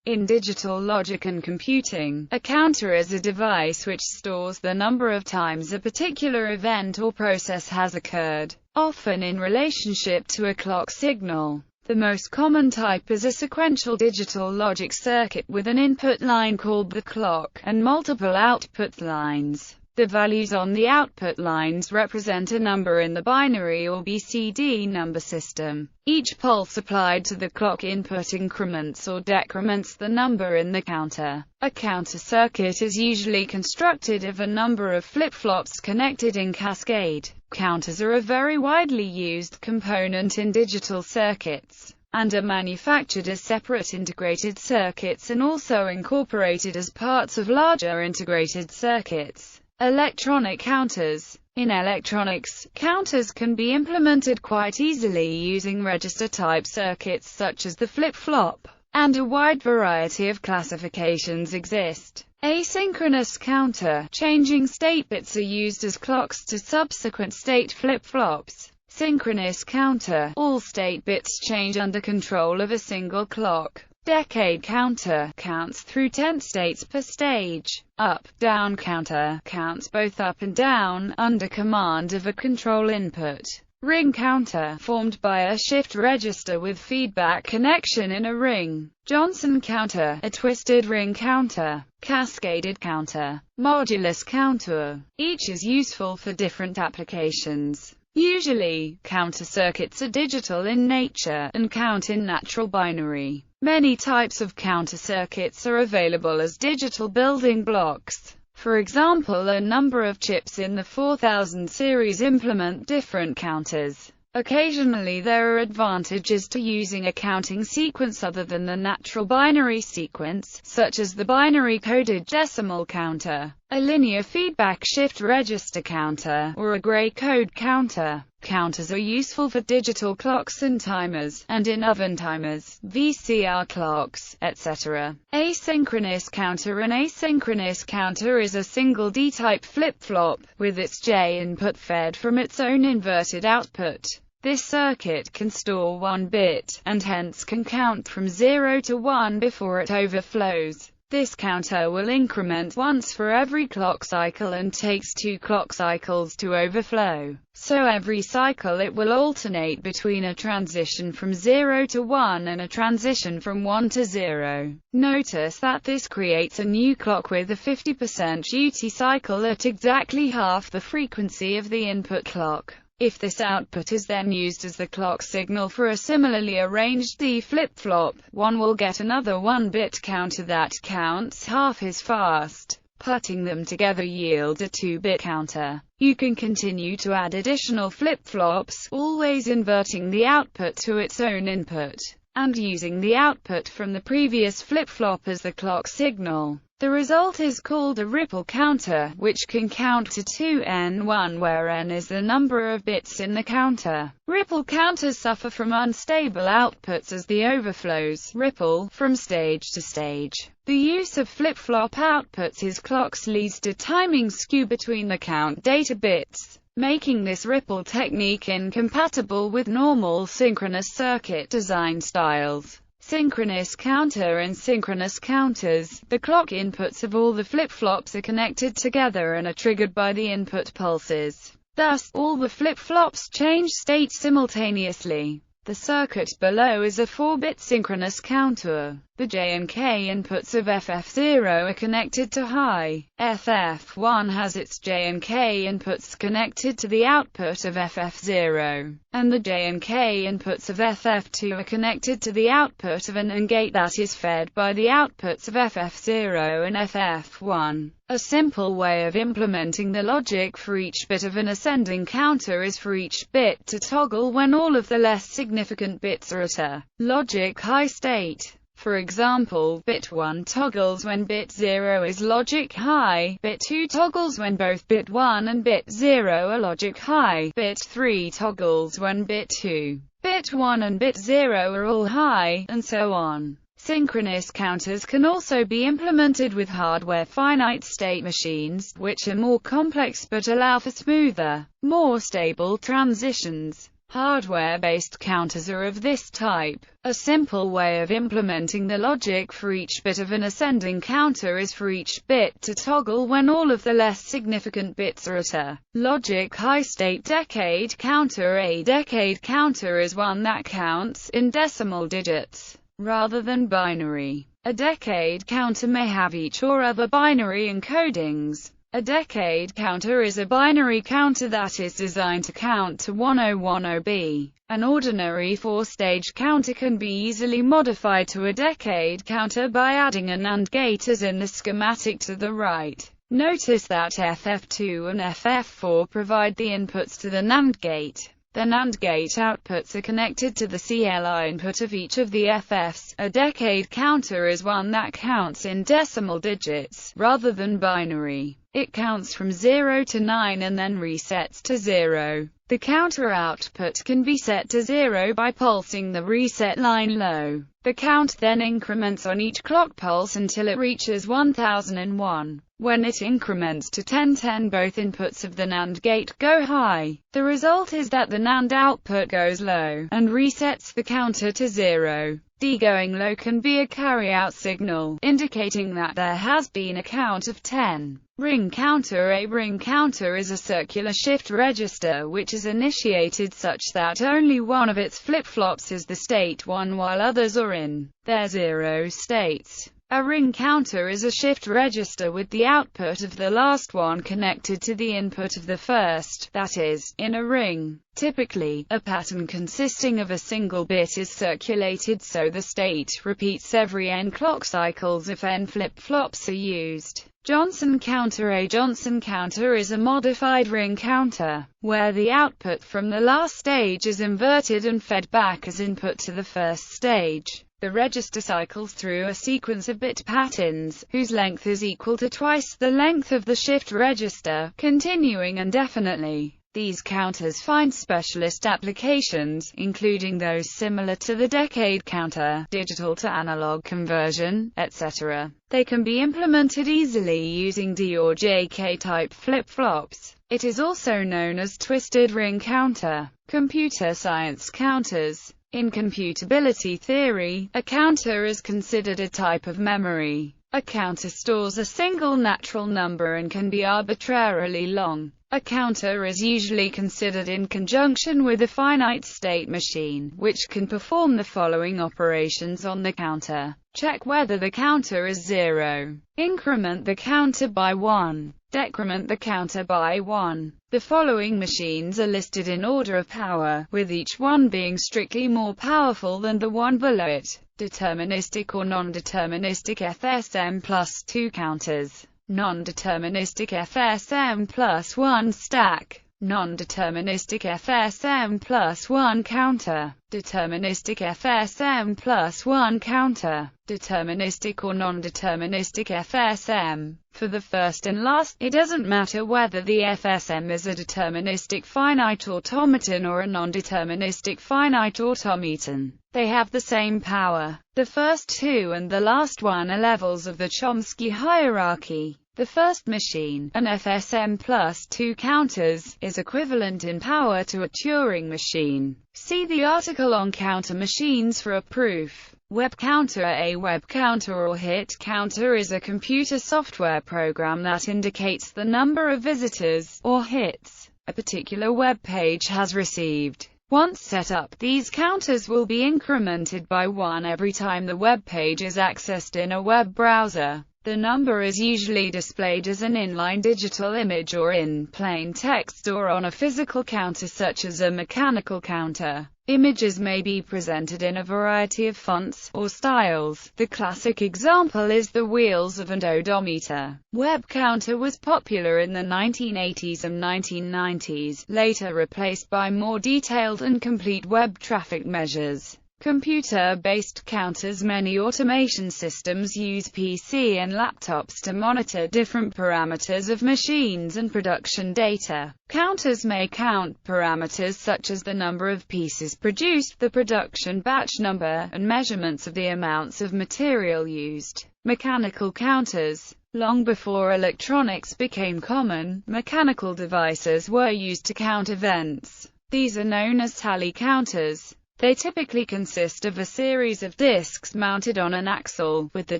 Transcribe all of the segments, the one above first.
In digital logic and computing, a counter is a device which stores the number of times a particular event or process has occurred, often in relationship to a clock signal. The most common type is a sequential digital logic circuit with an input line called the clock, and multiple output lines. The values on the output lines represent a number in the binary or BCD number system. Each pulse applied to the clock input increments or decrements the number in the counter. A counter circuit is usually constructed of a number of flip-flops connected in cascade. Counters are a very widely used component in digital circuits, and are manufactured as separate integrated circuits and also incorporated as parts of larger integrated circuits. Electronic counters. In electronics, counters can be implemented quite easily using register-type circuits such as the flip-flop, and a wide variety of classifications exist. Asynchronous counter. Changing state bits are used as clocks to subsequent state flip-flops. Synchronous counter. All state bits change under control of a single clock. Decade counter counts through 10 states per stage. Up-down counter counts both up and down, under command of a control input. Ring counter, formed by a shift register with feedback connection in a ring. Johnson counter, a twisted ring counter. Cascaded counter. Modulus counter. Each is useful for different applications. Usually, counter circuits are digital in nature, and count in natural binary. Many types of counter circuits are available as digital building blocks. For example, a number of chips in the 4000 series implement different counters. Occasionally there are advantages to using a counting sequence other than the natural binary sequence, such as the binary-coded decimal counter, a linear feedback shift register counter, or a gray code counter. Counters are useful for digital clocks and timers, and in oven timers, VCR clocks, etc. Asynchronous counter. An asynchronous counter is a single D-type flip-flop, with its J input fed from its own inverted output. This circuit can store 1 bit, and hence can count from 0 to 1 before it overflows. This counter will increment once for every clock cycle and takes 2 clock cycles to overflow. So every cycle it will alternate between a transition from 0 to 1 and a transition from 1 to 0. Notice that this creates a new clock with a 50% duty cycle at exactly half the frequency of the input clock. If this output is then used as the clock signal for a similarly arranged D flip-flop, one will get another 1-bit counter that counts half as fast. Putting them together yields a 2-bit counter. You can continue to add additional flip-flops, always inverting the output to its own input, and using the output from the previous flip-flop as the clock signal. The result is called a ripple counter, which can count to 2n1 where n is the number of bits in the counter. Ripple counters suffer from unstable outputs as the overflows ripple from stage to stage. The use of flip-flop outputs as clocks leads to timing skew between the count data bits, making this ripple technique incompatible with normal synchronous circuit design styles. Synchronous counter and synchronous counters. The clock inputs of all the flip-flops are connected together and are triggered by the input pulses. Thus, all the flip-flops change state simultaneously. The circuit below is a 4-bit synchronous counter. The J and K inputs of FF0 are connected to high. FF1 has its J and K inputs connected to the output of FF0, and the J and K inputs of FF2 are connected to the output of an AND gate that is fed by the outputs of FF0 and FF1. A simple way of implementing the logic for each bit of an ascending counter is for each bit to toggle when all of the less significant bits are at a logic high state. For example, bit 1 toggles when bit 0 is logic high, bit 2 toggles when both bit 1 and bit 0 are logic high, bit 3 toggles when bit 2, bit 1 and bit 0 are all high, and so on. Synchronous counters can also be implemented with hardware finite-state machines, which are more complex but allow for smoother, more stable transitions. Hardware-based counters are of this type. A simple way of implementing the logic for each bit of an ascending counter is for each bit to toggle when all of the less significant bits are at a logic high state. Decade counter. A decade counter is one that counts in decimal digits, rather than binary. A decade counter may have each or other binary encodings. A decade counter is a binary counter that is designed to count to 1010B. An ordinary 4-stage counter can be easily modified to a decade counter by adding a NAND gate as in the schematic to the right. Notice that FF2 and FF4 provide the inputs to the NAND gate. The NAND gate outputs are connected to the CLI input of each of the FFs. A decade counter is one that counts in decimal digits, rather than binary. It counts from 0 to 9 and then resets to 0. The counter output can be set to 0 by pulsing the reset line low. The count then increments on each clock pulse until it reaches 1001. When it increments to 1010, both inputs of the NAND gate go high. The result is that the NAND output goes low, and resets the counter to 0. D going low can be a carry-out signal, indicating that there has been a count of 10. Ring counter. A ring counter is a circular shift register which is initiated such that only one of its flip-flops is the state 1 while others are in their 0 states. A ring counter is a shift register with the output of the last one connected to the input of the first, that is, in a ring. Typically, a pattern consisting of a single bit is circulated so the state repeats every n clock cycles if n flip-flops are used. Johnson counter. A Johnson counter is a modified ring counter, where the output from the last stage is inverted and fed back as input to the first stage. The register cycles through a sequence of bit patterns, whose length is equal to twice the length of the shift register, continuing indefinitely. These counters find specialist applications, including those similar to the decade counter, digital to analog conversion, etc. They can be implemented easily using D or JK type flip-flops. It is also known as twisted ring counter. Computer science counters. In computability theory, a counter is considered a type of memory. A counter stores a single natural number and can be arbitrarily long. A counter is usually considered in conjunction with a finite state machine, which can perform the following operations on the counter. Check whether the counter is 0. Increment the counter by 1. Decrement the counter by 1. The following machines are listed in order of power, with each one being strictly more powerful than the one below it. Deterministic or non-deterministic FSM plus 2 counters. Non-deterministic FSM plus 1 stack. Non-deterministic FSM plus 1 counter. Deterministic FSM plus 1 counter. Deterministic or non-deterministic FSM. For the first and last, it doesn't matter whether the FSM is a deterministic finite automaton or a non-deterministic finite automaton. They have the same power. The first two and the last one are levels of the Chomsky hierarchy. The first machine, an FSM plus 2 counters, is equivalent in power to a Turing machine. See the article on counter machines for a proof. Web counter. A web counter or hit counter is a computer software program that indicates the number of visitors, or hits, a particular web page has received. Once set up, these counters will be incremented by 1 every time the web page is accessed in a web browser. The number is usually displayed as an inline digital image or in plain text or on a physical counter such as a mechanical counter. Images may be presented in a variety of fonts or styles. The classic example is the wheels of an odometer. Web counter was popular in the 1980s and 1990s, later replaced by more detailed and complete web traffic measures. Computer-based counters. Many automation systems use PC and laptops to monitor different parameters of machines and production data. Counters may count parameters such as the number of pieces produced, the production batch number, and measurements of the amounts of material used. Mechanical counters. Long before electronics became common, mechanical devices were used to count events. These are known as tally counters. They typically consist of a series of disks mounted on an axle, with the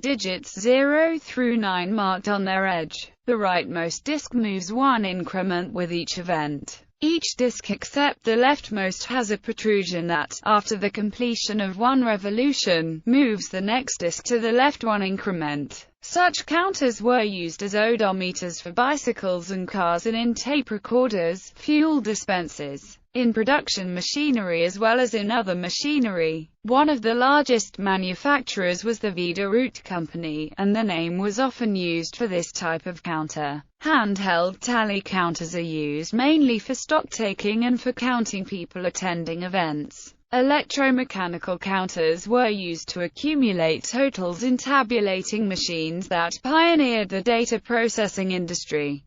digits 0 through 9 marked on their edge. The rightmost disk moves one increment with each event. Each disk except the leftmost has a protrusion that, after the completion of one revolution, moves the next disk to the left one increment. Such counters were used as odometers for bicycles and cars and in tape recorders, fuel dispensers, in production machinery as well as in other machinery. One of the largest manufacturers was the Vida-Root Company, and the name was often used for this type of counter. Handheld tally counters are used mainly for stock-taking and for counting people attending events. Electromechanical counters were used to accumulate totals in tabulating machines that pioneered the data processing industry.